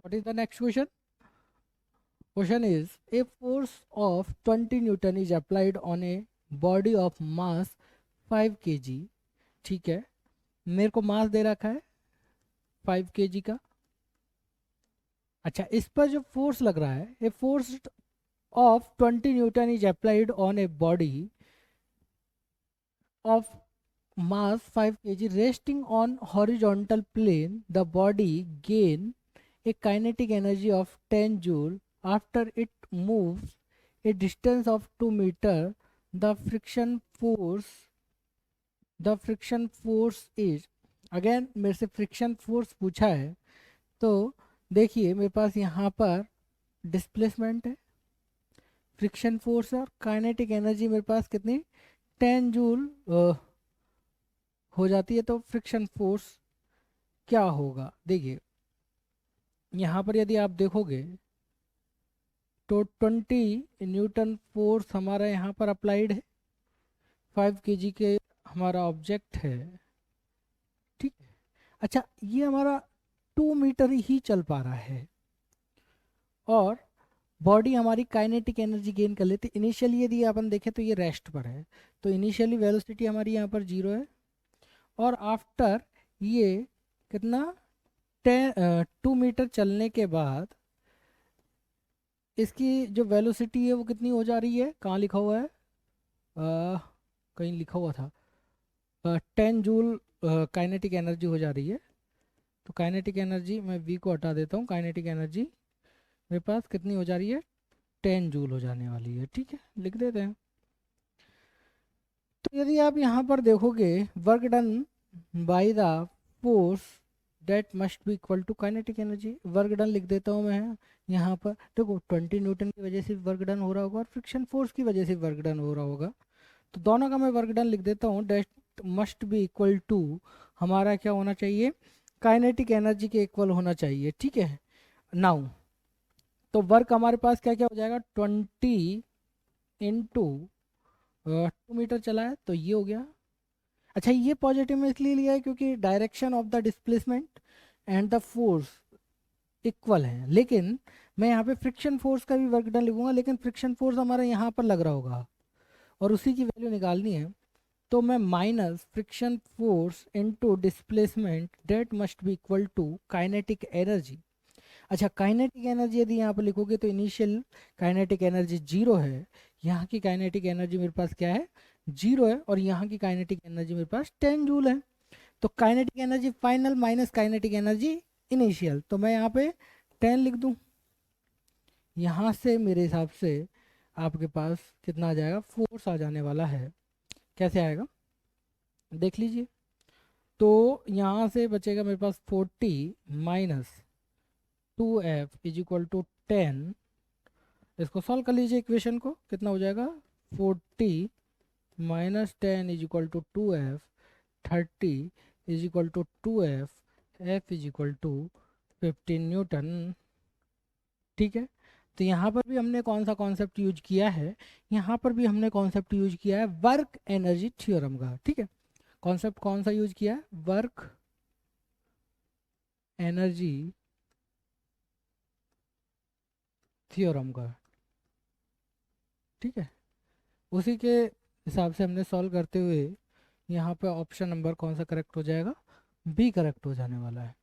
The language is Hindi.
What is the next question? Question is, a force of 20 Newton is applied on a body of mass 5 kg. ठीक है, मेरे को मास दे रखा है 5 kg का। अच्छा, इस पर जो फोर्स लग रहा है, a force of 20 Newton is applied on a body of mass 5 kg resting on horizontal plane. The body gain a kinetic energy of 10 joule after it moves a distance of 2 meter. The friction force is, again मेरे से फ्रिक्शन फोर्स पूछा है, तो देखिए मेरे पास यहाँ पर डिस्प्लेसमेंट है, फ्रिक्शन फोर्स है, और काइनेटिक एनर्जी मेरे पास कितनी 10 जूल हो जाती है। तो फ्रिक्शन फोर्स क्या होगा, देखिए यहाँ पर यदि आप देखोगे तो 20 न्यूटन फोर्स हमारा यहाँ पर अप्लाइड है, 5 केजी के हमारा ऑब्जेक्ट है, ठीक है। अच्छा, ये हमारा 2 मीटर ही चल पा रहा है, और बॉडी हमारी काइनेटिक एनर्जी गेन कर लेती। इनिशियली यदि अपन देखें तो ये रेस्ट पर है, तो इनिशियली वेलोसिटी हमारी यहाँ पर 0 है, और आफ्टर ये कितना 2 मीटर चलने के बाद इसकी जो वेलोसिटी है वो कितनी हो जा रही है, कहाँ लिखा हुआ है, कहीं लिखा हुआ था, 10 जूल काइनेटिक एनर्जी हो जा रही है। तो काइनेटिक एनर्जी, मैं वी को हटा देता हूँ, काइनेटिक एनर्जी मेरे पास कितनी हो जा रही है, 10 जूल हो जाने वाली है, ठीक है, लिख देते हैं। तो यदि आप यहाँ पर देखोगे, work done by the force that must be equal to kinetic energy, work done लिख देता हूँ मैं यहाँ पर। देखो 20 न्यूटन की वजह से वर्क डन हो रहा होगा, और फ्रिक्शन फोर्स की वजह से वर्क डन हो रहा होगा, तो दोनों का मैं वर्क डन लिख देता हूँ। That must be equal to हमारा क्या होना चाहिए, काइनेटिक एनर्जी के इक्वल होना चाहिए, ठीक है। नाउ तो वर्क हमारे पास क्या क्या हो जाएगा, 20 इंटू 2 मीटर चला है तो ये हो गया। अच्छा, ये पॉजिटिव में इसलिए लिया है क्योंकि direction of the displacement and the force equal है, लेकिन मैं यहाँ पे फ्रिक्शन फोर्स का भी वर्क डन लिखूंगा, लेकिन फ्रिक्शन फोर्स हमारा यहाँ पर लग रहा होगा और उसी की वैल्यू निकालनी है। तो मैं minus friction force into displacement that must be equal to kinetic energy. अच्छा, काइनेटिक एनर्जी यदि यहाँ पर लिखोगे तो इनिशियल काइनेटिक एनर्जी 0 है, यहाँ की काइनेटिक एनर्जी मेरे पास क्या है, 0 है, और यहाँ की काइनेटिक एनर्जी मेरे पास 10 जूल है। तो kinetic energy final minus kinetic energy initial, तो मैं यहाँ पे 10 लिख दूँ। यहाँ से मेरे हिसाब से आपके पास कितना आ जाएगा, फोर्स आ जाने वाला है। कैसे आएगा देख लीजिए। तो यहाँ से बचेगा मेरे पास 40 minus 2F is equal to 10। इसको सॉल्व कर लीजिए, इक्वेशन को, कितना हो जाएगा, 40 minus 10 is equal to 2F, 30 is equal to 2F, F is equal to 15 newton, ठीक है। तो यहाँ पर भी हमने कौन सा कॉन्सेप्ट यूज किया है, यहाँ पर भी हमने कॉन्सेप्ट यूज किया है वर्क एनर्जी थ्योरम का, ठीक है। कॉन्सेप्ट कौन सा यूज किया है, वर्क एनर्जी थ्योरम का, ठीक है। उसी के हिसाब से हमने सॉल्व करते हुए यहाँ पे ऑप्शन नंबर कौन सा करेक्ट हो जाएगा, बी करेक्ट हो जाने वाला है।